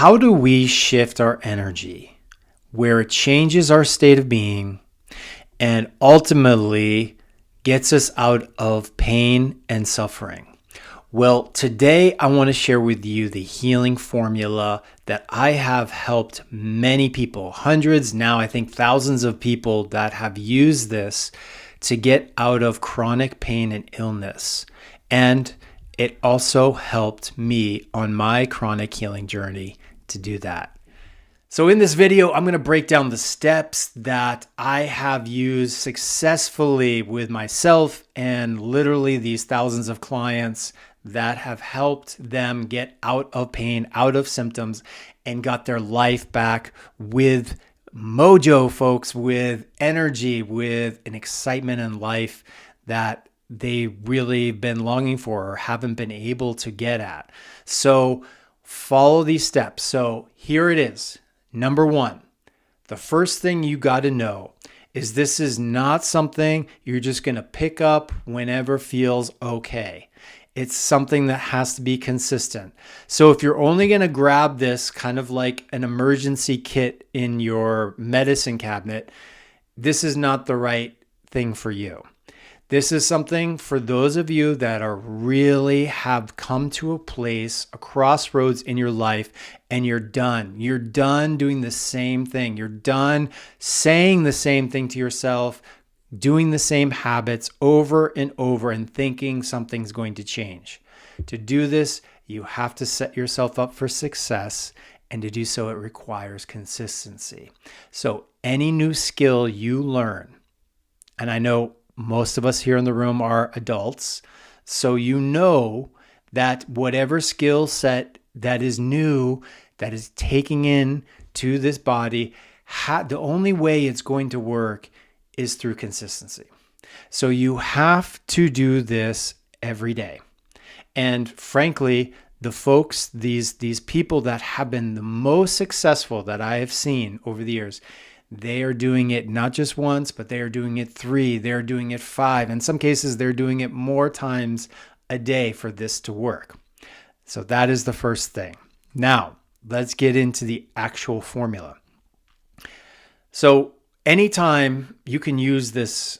How do we shift our energy where it changes our state of being and ultimately gets us out of pain and suffering? Well, today I want to share with you the healing formula that I have helped many people, hundreds, now I think thousands of people that have used this to get out of chronic pain and illness. And it also helped me on my chronic healing journey to do that. So in this video, I'm going to break down the steps that I have used successfully with myself and literally these thousands of clients that have helped them get out of pain, out of symptoms, and got their life back with mojo, folks, with energy, with an excitement in life that they really been longing for or haven't been able to get at. So follow these steps. So here it is. Number one, the first thing you got to know is this is not something you're just going to pick up whenever feels okay. It's something that has to be consistent. So if you're only going to grab this kind of like an emergency kit in your medicine cabinet, this is not the right thing for you. This is something for those of you that are really have come to a place, a crossroads in your life, and you're done. You're done doing the same thing. You're done saying the same thing to yourself, doing the same habits over and over and thinking something's going to change. To do this, you have to set yourself up for success, and to do so, it requires consistency. So any new skill you learn, and I know most of us here in the room are adults, so you know that whatever skill set that is new, that is taking in to this body, the only way it's going to work is through consistency. So you have to do this every day. And frankly, the folks, these people that have been the most successful that I have seen over the years, they are doing it not just once, but they are doing it 3, they're doing it 5. In some cases, they're doing it more times a day for this to work. So that is the first thing. Now, let's get into the actual formula. So anytime you can use this,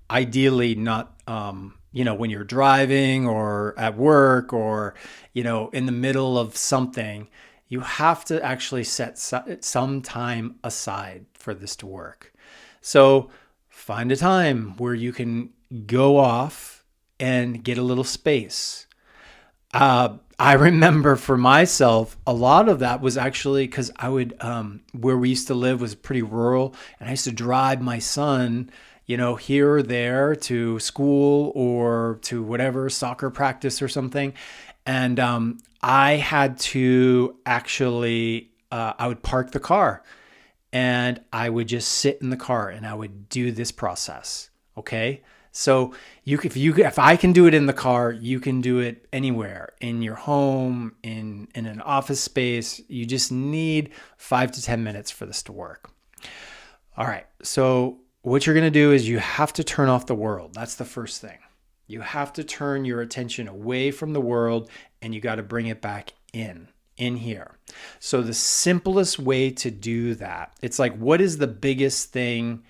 ideally not, when you're driving or at work or, in the middle of something, you have to actually set some time aside for this to work. So find a time where you can go off and get a little space. I remember for myself, a lot of that was actually because I would, where we used to live was pretty rural, and I used to drive my son, here or there to school or to whatever, soccer practice or something. And I had to actually, I would park the car and I would just sit in the car and I would do this process. Okay. So if I can do it in the car, you can do it anywhere, in your home, in an office space. You just need 5 to 10 minutes for this to work. All right. So what you're going to do is you have to turn off the world. That's the first thing. You have to turn your attention away from the world and you got to bring it back in here. So the simplest way to do that, it's like, what is the biggest thing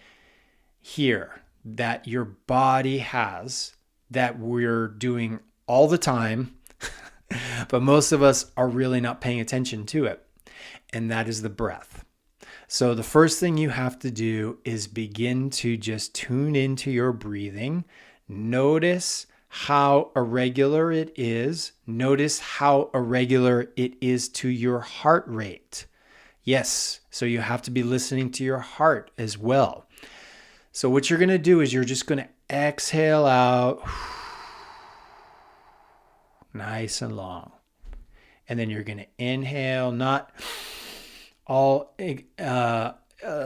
here that your body has that we're doing all the time, but most of us are really not paying attention to it? And that is the breath. So the first thing you have to do is begin to just tune into your breathing. Notice how irregular it is. Notice how irregular it is to your heart rate. Yes, so you have to be listening to your heart as well. So what you're going to do is you're just going to exhale out nice and long. And then you're going to inhale, not all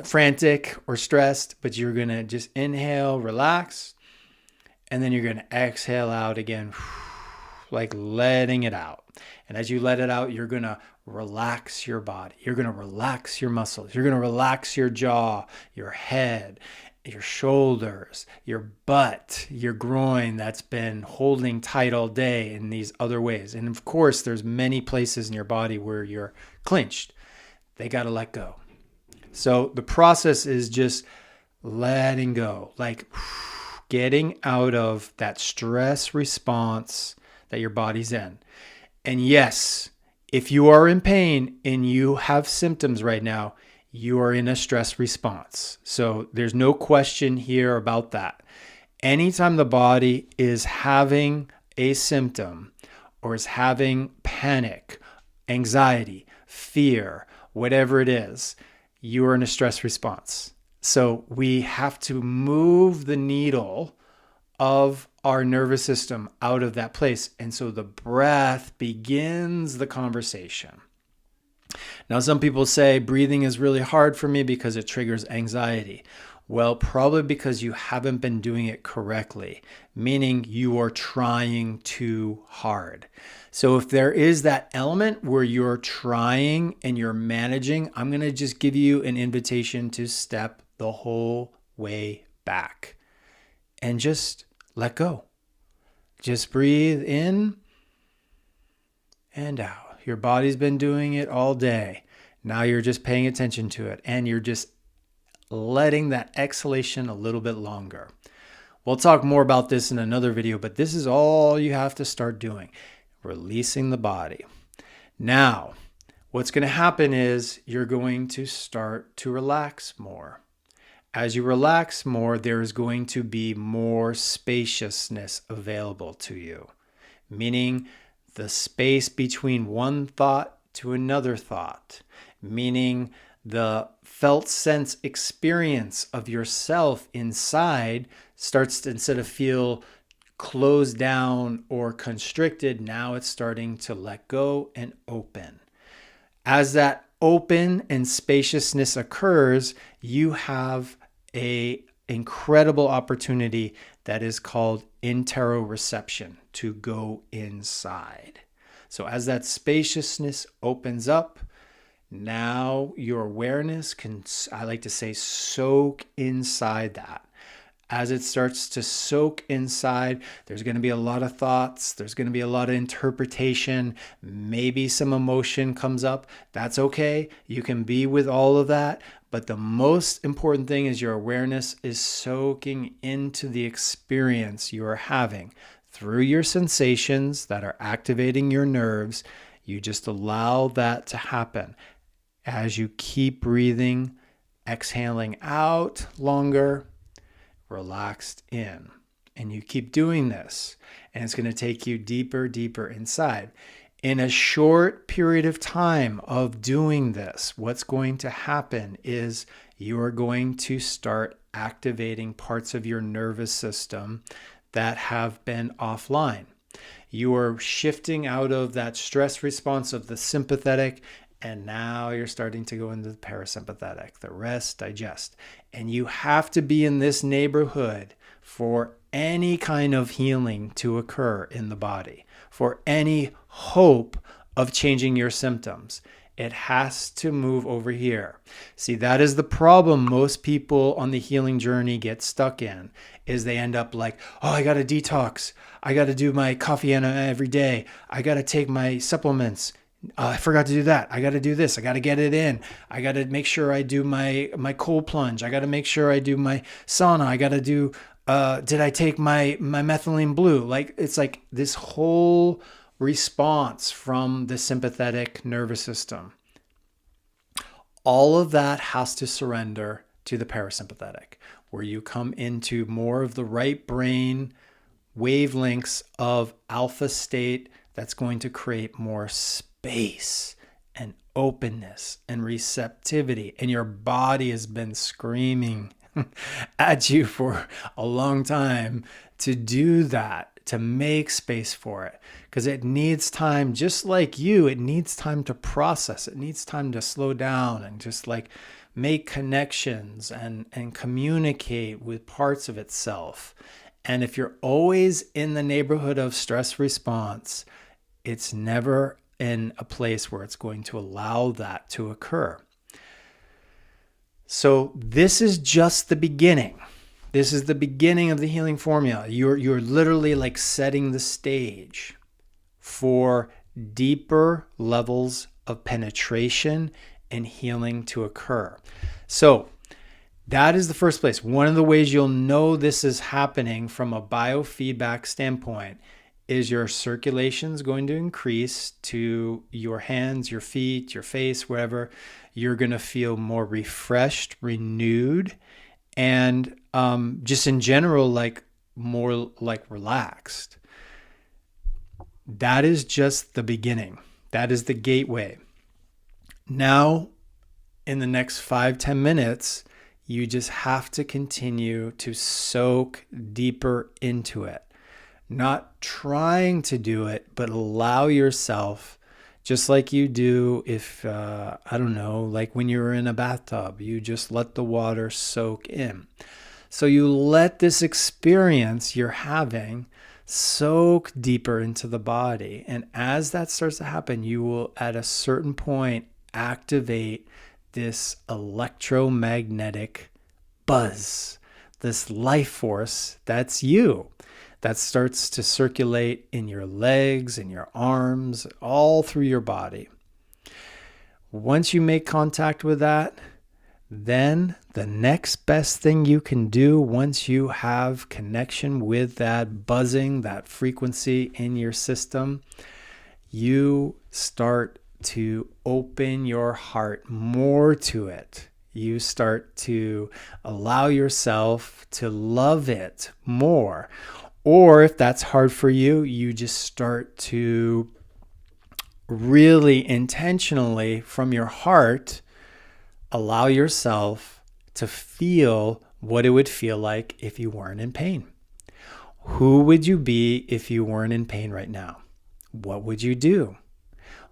frantic or stressed, but you're going to just inhale, relax. And then you're going to exhale out again, like letting it out. And as you let it out, you're going to relax your body. You're going to relax your muscles. You're going to relax your jaw, your head. your shoulders, your butt, your groin that's been holding tight all day in these other ways. And of course, there's many places in your body where you're clinched. They got to let go. So the process is just letting go, like getting out of that stress response that your body's in. And yes, if you are in pain and you have symptoms right now, you are in a stress response. So there's no question here about that. Anytime the body is having a symptom or is having panic, anxiety, fear, whatever it is, you are in a stress response. So we have to move the needle of our nervous system out of that place. And so the breath begins the conversation. Now, some people say breathing is really hard for me because it triggers anxiety. Well, probably because you haven't been doing it correctly, meaning you are trying too hard. So if there is that element where you're trying and you're managing, I'm going to just give you an invitation to step the whole way back and just let go. Just breathe in and out. Your body's been doing it all day. Now you're just paying attention to it and you're just letting that exhalation a little bit longer. We'll talk more about this in another video, but this is all you have to start doing. Releasing the body. Now, what's going to happen is you're going to start to relax more. As you relax more, there is going to be more spaciousness available to you, meaning the space between one thought to another thought, meaning the felt sense experience of yourself inside starts to, instead of feel closed down or constricted, now it's starting to let go and open. As that open and spaciousness occurs, you have an incredible opportunity that is called interoception, to go inside. So as that spaciousness opens up, now your awareness can, I like to say, soak inside that. As it starts to soak inside, there's going to be a lot of thoughts. There's going to be a lot of interpretation. Maybe some emotion comes up. That's okay. You can be with all of that. But the most important thing is your awareness is soaking into the experience you are having through your sensations that are activating your nerves. You just allow that to happen. As you keep breathing, exhaling out longer, relaxed in. And you keep doing this, and it's going to take you deeper, deeper inside. In a short period of time of doing this, what's going to happen is you are going to start activating parts of your nervous system that have been offline. You are shifting out of that stress response of the sympathetic, and now you're starting to go into the parasympathetic, the rest, digest. And you have to be in this neighborhood for any kind of healing to occur in the body, for any hope of changing your symptoms. It has to move over here. See, that is the problem most people on the healing journey get stuck in, is they end up like, oh, I got to detox. I got to do my coffee every day. I got to take my supplements. I forgot to do that. I got to do this. I got to get it in. I got to make sure I do my cold plunge. I got to make sure I do my sauna. I got to do, did I take my methylene blue? Like, it's like this whole response from the sympathetic nervous system. All of that has to surrender to the parasympathetic, where you come into more of the right brain wavelengths of alpha state that's going to create more space and openness and receptivity. And your body has been screaming at you for a long time to do that, to make space for it, because it needs time. Just like you, it needs time to process. It needs time to slow down and just like make connections and communicate with parts of itself. And if you're always in the neighborhood of stress response, it's never in a place where it's going to allow that to occur. So this is just the beginning. This is the beginning of the healing formula. You're literally like setting the stage for deeper levels of penetration and healing to occur. So that is the first place. One of the ways you'll know this is happening from a biofeedback standpoint is your circulation is going to increase to your hands, your feet, your face, wherever. You're going to feel more refreshed, renewed, and just in general, like more like relaxed. That is just the beginning. That is the gateway. Now, in the next 5-10 minutes, you just have to continue to soak deeper into it. Not trying to do it, but allow yourself, just like you do if, I don't know, like when you're in a bathtub, you just let the water soak in. So you let this experience you're having soak deeper into the body. And as that starts to happen, you will at a certain point activate this electromagnetic buzz, this life force that's you, that starts to circulate in your legs, in your arms, all through your body. Once you make contact with that, then the next best thing you can do once you have connection with that buzzing, that frequency in your system, you start to open your heart more to it. You start to allow yourself to love it more. Or if that's hard for you, you just start to really intentionally from your heart allow yourself to feel what it would feel like if you weren't in pain. Who would you be if you weren't in pain right now? What would you do?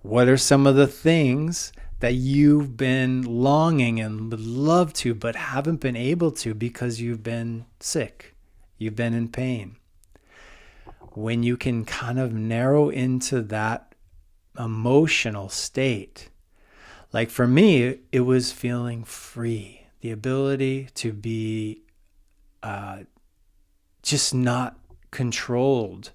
What are some of the things that you've been longing and would love to but haven't been able to because you've been sick, you've been in pain? When you can kind of narrow into that emotional state, like for me, it was feeling free, the ability to be just not controlled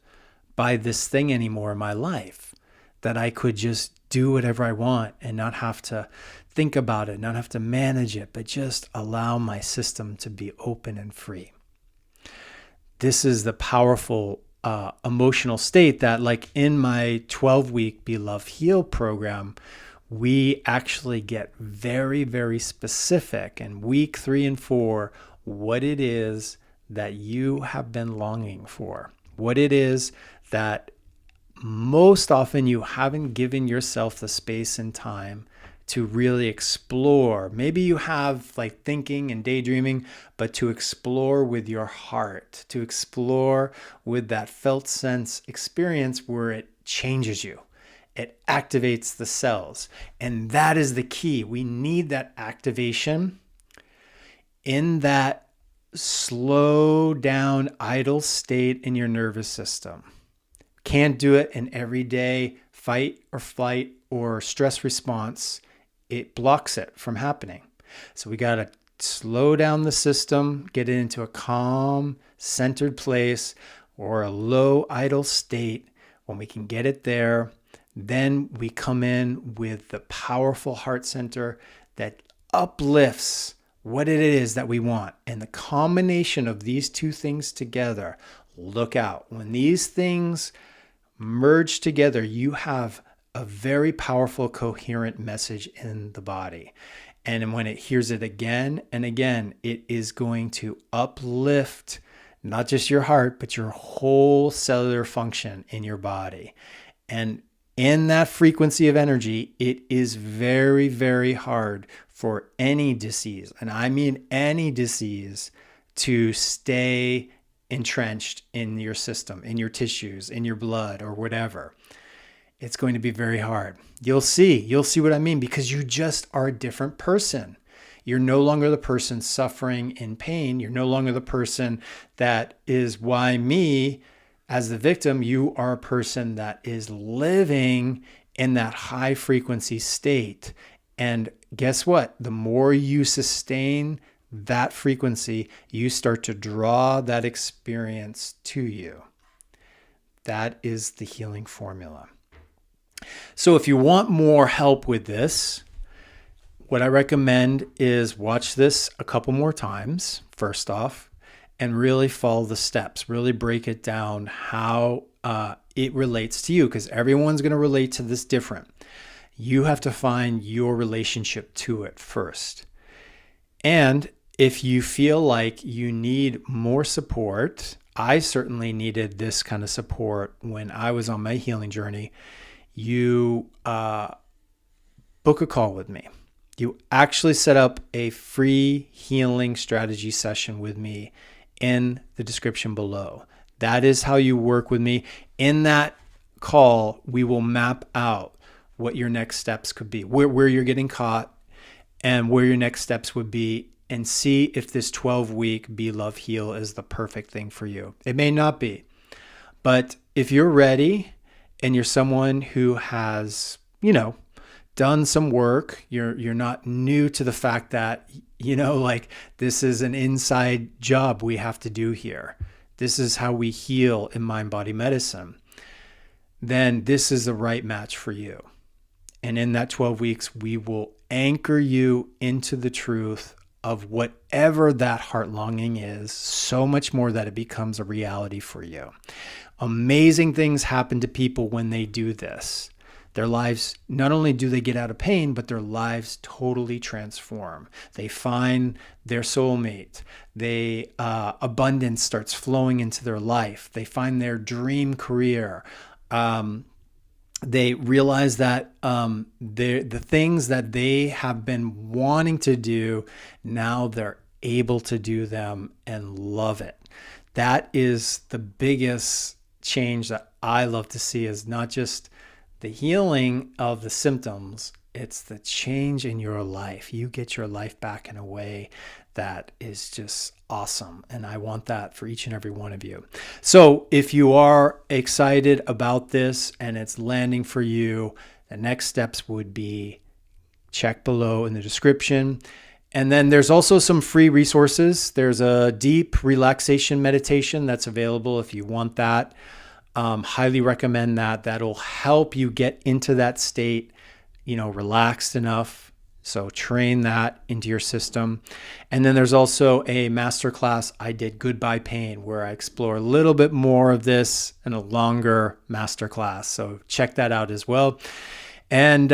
by this thing anymore in my life, that I could just do whatever I want and not have to think about it, not have to manage it, but just allow my system to be open and free. This is the powerful emotional state that, like in my 12-week Be Love Heal program, we actually get very, very specific in week 3 and 4 what it is that you have been longing for, what it is that most often you haven't given yourself the space and time to really explore. Maybe you have like thinking and daydreaming, but to explore with your heart, to explore with that felt sense experience where it changes you. It activates the cells. And that is the key. We need that activation in that slow down, idle state in your nervous system. Can't do it in everyday fight or flight or stress response. It blocks it from happening. So we got to slow down the system, get it into a calm, centered place or a low, idle state. When we can get it there, then we come in with the powerful heart center that uplifts what it is that we want. And the combination of these two things together, look out. When these things merge together, you have a very powerful, coherent message in the body. And when it hears it again and again, it is going to uplift not just your heart, but your whole cellular function in your body. And in that frequency of energy, it is very, very hard for any disease, and I mean any disease, to stay entrenched in your system, in your tissues, in your blood, or whatever. It's going to be very hard. You'll see what I mean, because you just are a different person. You're no longer the person suffering in pain. You're no longer the person that is why me as the victim. You are a person that is living in that high frequency state. And guess what? The more you sustain that frequency, you start to draw that experience to you. That is the healing formula. So if you want more help with this, what I recommend is watch this a couple more times, first off, and really follow the steps, really break it down how it relates to you, because everyone's going to relate to this different. You have to find your relationship to it first. And if you feel like you need more support, I certainly needed this kind of support when I was on my healing journey. You book a call with me. You actually set up a free healing strategy session with me in the description below. That is how you work with me. In that call, we will map out what your next steps could be, where you're getting caught and where your next steps would be, and see if this 12-week Be Love Heal is the perfect thing for you. It may not be, but if you're ready and you're someone who has, done some work, you're not new to the fact that, like this is an inside job we have to do here. This is how we heal in mind-body medicine. Then this is the right match for you. And in that 12 weeks, we will anchor you into the truth of whatever that heart longing is, so much more that it becomes a reality for you. Amazing things happen to people when they do this. Their lives, not only do they get out of pain, but their lives totally transform. They find their soulmate. Abundance starts flowing into their life. They find their dream career. They realize that the things that they have been wanting to do, now they're able to do them and love it. That is the biggest change that I love to see, is not just the healing of the symptoms, it's the change in your life. You get your life back in a way that is just awesome. And I want that for each and every one of you. So if you are excited about this and it's landing for you, the next steps would be check below in the description. And then there's also some free resources. There's a deep relaxation meditation that's available if you want that. Highly recommend that. That'll help you get into that state, relaxed enough. So train that into your system. And then there's also a masterclass I did, Goodbye Pain, where I explore a little bit more of this in a longer masterclass. So check that out as well. And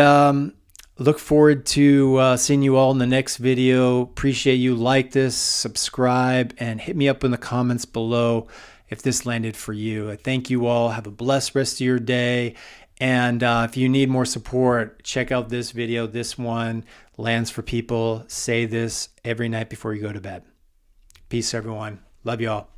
look forward to seeing you all in the next video. Appreciate you. Like this, subscribe, and hit me up in the comments below if this landed for you. I thank you all. Have a blessed rest of your day. And if you need more support, check out this video. This one lands for people. Say this every night before you go to bed. Peace, everyone. Love you all.